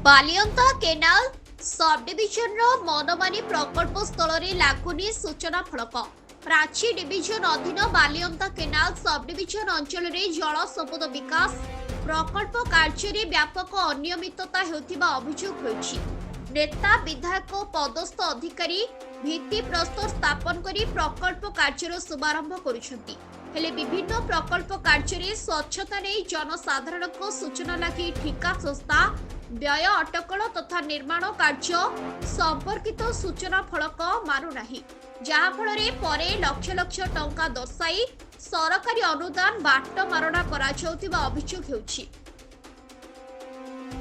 Balianta canal sub division मनमानी प्रकल्प स्थल लागुनी सूचना फलक प्राची डिविजन अधीन बालियंता केनाल सब डिविजन अंचल जल संपद विकास प्रकल्प कार्य व्यापक अनियमितता हेउथिबा अभियोग होइछि। नेता विधायक पदस्थ अधिकारी भित्ति प्रस्तर स्थापन करी प्रकल्प कार्यर शुभारंभ करुछंती। हेले विभिन्न प्रकल्प कार्य स्वच्छता नहीं जनसाधारण को सूचना लगी ठिका संस्था व्यय अटकल तथा निर्माण कार्य संपर्कित सूचना फलक मानुनाही, जहाफल परे लक्ष लक्ष टंका दर्शाई सरकारी अनुदान बाट मारणा कराଯାउथिबा अभियोग हेउछि।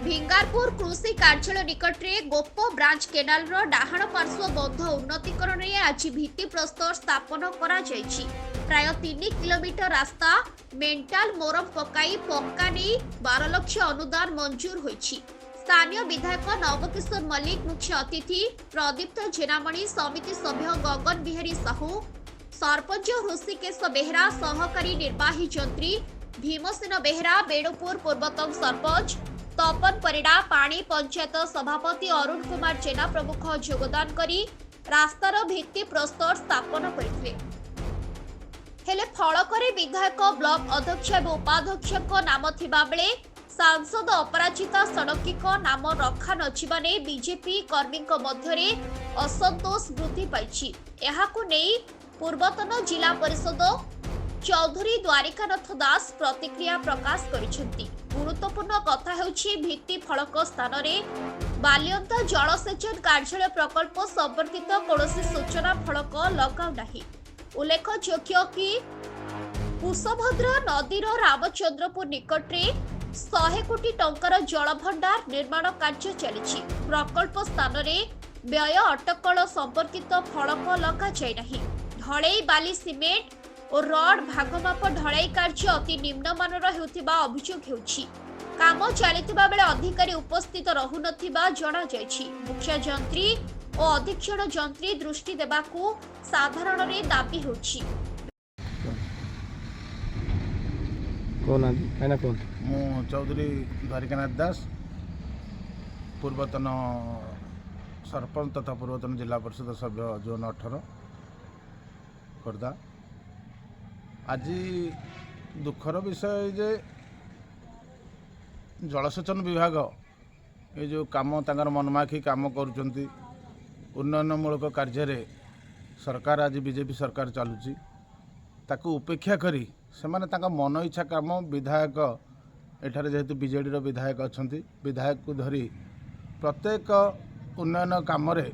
भिंगारपुर कृषि कार्यालय निकट में गोप ब्रांच केनाल डाहाण पार्श्व बंध उन्नतीकरण में आज भित्ति प्रस्तर स्थापन करा जायछि। प्राय 3 किलोमीटर रास्ता मेंटाल मोरम पकाई पक्का नहीं 12 लाख अनुदान मंजूर होइछि। स्थानीय विधायक नवकिशोर मल्लिक, मुख्य अतिथि प्रदीप्त जेनामणि, समिति सभ्य गगन बिहारी साहू, सरपंच ऋषिकेश बेहरा, सहकारी निर्वाही जंत्री भीमसेन बेहरा, बेड़ुपुर पूर्वतन सरपंच तपन परिड़ा, पानी पंचायत सभापति अरुण कुमार जेना प्रमुख योगदान करी रास्तार भित्ति प्रस्तर स्थापन करथिले। हेले फलकरे विधायक, ब्लॉक अध्यक्ष और उपाध्यक्ष नाम थिबा बेले सांसद अपराजिता षडंगीक नाम रखा नथिबा नै बीजेपी कर्मी मध्यरे असंतोष वृद्धि पाइछि। एहाकु नेई पूर्वतन जिला परिषद चौधरी द्वारिकानाथ दास प्रतिक्रिया प्रकाश करिसेंती। गुरुत्वपूर्ण कथा हेउछि भित्ति फलक स्थान में बालियंता जलसेचन कार्यालय प्रकल्प संपर्कित कौनसी सूचना फलक लगाउ नाही। उल्लेखयोग्य कि कुशभद्र नदीर रामचंद्रपुर निकट में 100 कोटी टंकार जलभंडार निर्माण कार्य चली। प्रकल्प स्थान में व्यय अटकल संपर्कित फलक लगा जाय नाही। ढलई बाली सिमेंट और रड भागमाप ढलई कार्य अति निम्नमानर हेउथिबा अभियोग हेउछि। काम चलिथिबा बेले अधिकारी उपस्थित रहुनथिबा जणा जायछि। मुख्य जंत्री और अधीक्षण जंत्री दृष्टि देबाकू साधारण रे दाबी होछि। कौन आदि है कौन मु चौधरी द्वारिकानाथ दास, पूर्वतन सरपंच तथा पूर्वतन जिला परिषद सभ्य जोन 18 खोर्धा। आज दुखर विषय जे जलसेचन विभाग ये जो काम तांकर मनमाखी काम करुचंती उन्नयनमूलक कार्य सरकार आज बीजेपी सरकार चलुची ताकू उपेक्षा करी सेमाने तांका मन इच्छा काम विधायक एठारे जेहेतु बीजेडी विधायक अछंती विधायक को धरी प्रत्येक उन्नयन काम रे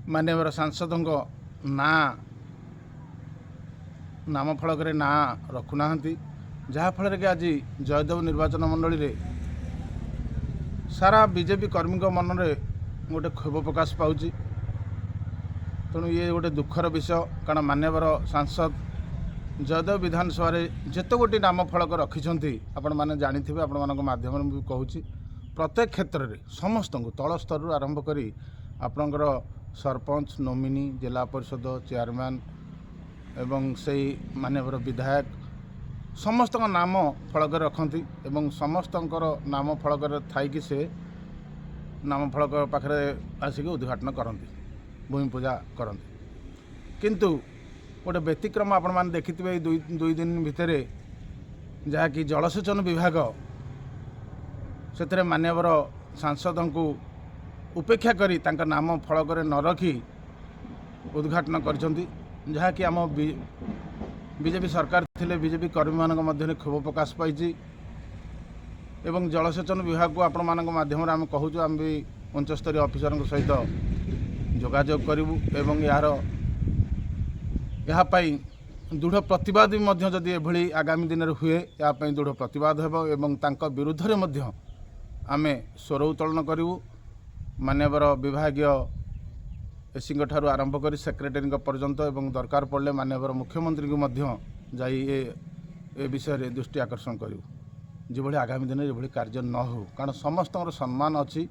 माननीय सांसद ना नाम फलक ना रखुना जहाँफल कि आज जयदेव निर्वाचन मंडली रे सारा बीजेपी कर्मी मन रे गोटे क्षोभ प्रकाश पाउची। तेणु ये गोटे दुखर विषय, कारण मान्यवर सांसद जयदेव विधानसभा जिते गोटी नाम फलक रखिंट आपण मैंने जानी आपण मान मध्यम भी कहूँ प्रत्येक क्षेत्र में समस्त तल स्तर आरंभ करी आपणकर सरपंच, नोमिनी, जिला परिषद चेयरमैन एवं से मान्यवर विधायक समस्त नाम फलक रखती एवं समस्त नाम फलक थी से नाम फलक पाखे आसिक उद्घाटन करती, भूमि पूजा करती। किंतु गोटे व्यतिक्रम आपण मैंने देखिथे दुई दिन भितर जहाँकि जलसेचन विभाग से मान्यवर सांसद को उपेक्षा करी तांका नाम फलक न रखी उद्घाटन करछंती, जहाँकि आम बीजेपी सरकार थिले बीजेपी कर्मी मान मध्य क्षोभ प्रकाश पाई। एवं जलसेचन विभाग को आपण मान माध्यम आम कहूँ आम भी उच्च स्तरीय अफिसर सहित जोगाजोग करूँ एवं यार यापाई दृढ़ प्रतिवाद भी जदि एभली आगामी दिन में हुए यापाई दृढ़ प्रतिवाद हेबो एवं तांका विरुद्ध रे मध्य आमे स्वर उत्तोलन करूँ। मान्यवर विभागीय एसी ठारू आरंभ कर सेक्रेटरी पर्यंत एवं दरकार पड़े मान्यवर मुख्यमंत्री को मध्य जाई ए विषय रे दृष्टि आकर्षण करूँ जो आगामी दिन में कार्य न हो। कारण समस्त सम्मान अच्छी,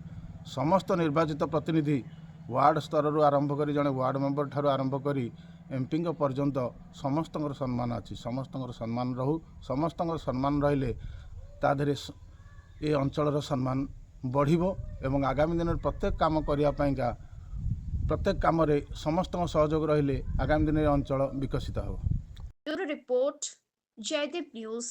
समस्त निर्वाचित प्रतिनिधि वार्ड स्तर आरंभ कर जड़े वार्ड मेंबर ठारू आरंभ कर एमपी पर्यंत समस्त सम्मान अच्छी, समस्त सम्मान रहू। समस्त सम्मान रहिले ता देहरे ଏ ଅଞ୍ଚଳର ସମ୍ମାନ ବଢ଼ିବ ଏବଂ ଆଗାମୀ ଦିନରେ ପ୍ରତ୍ୟେକ କାମ କରିବା ପାଇଁକା ପ୍ରତ୍ୟେକ କାମରେ ସମସ୍ତଙ୍କ ସହଯୋଗ ରହିଲେ ଆଗାମୀ ଦିନରେ ଅଞ୍ଚଳ ବିକଶିତ ହେବ। Bureau report, Jaydeep ନ୍यूज।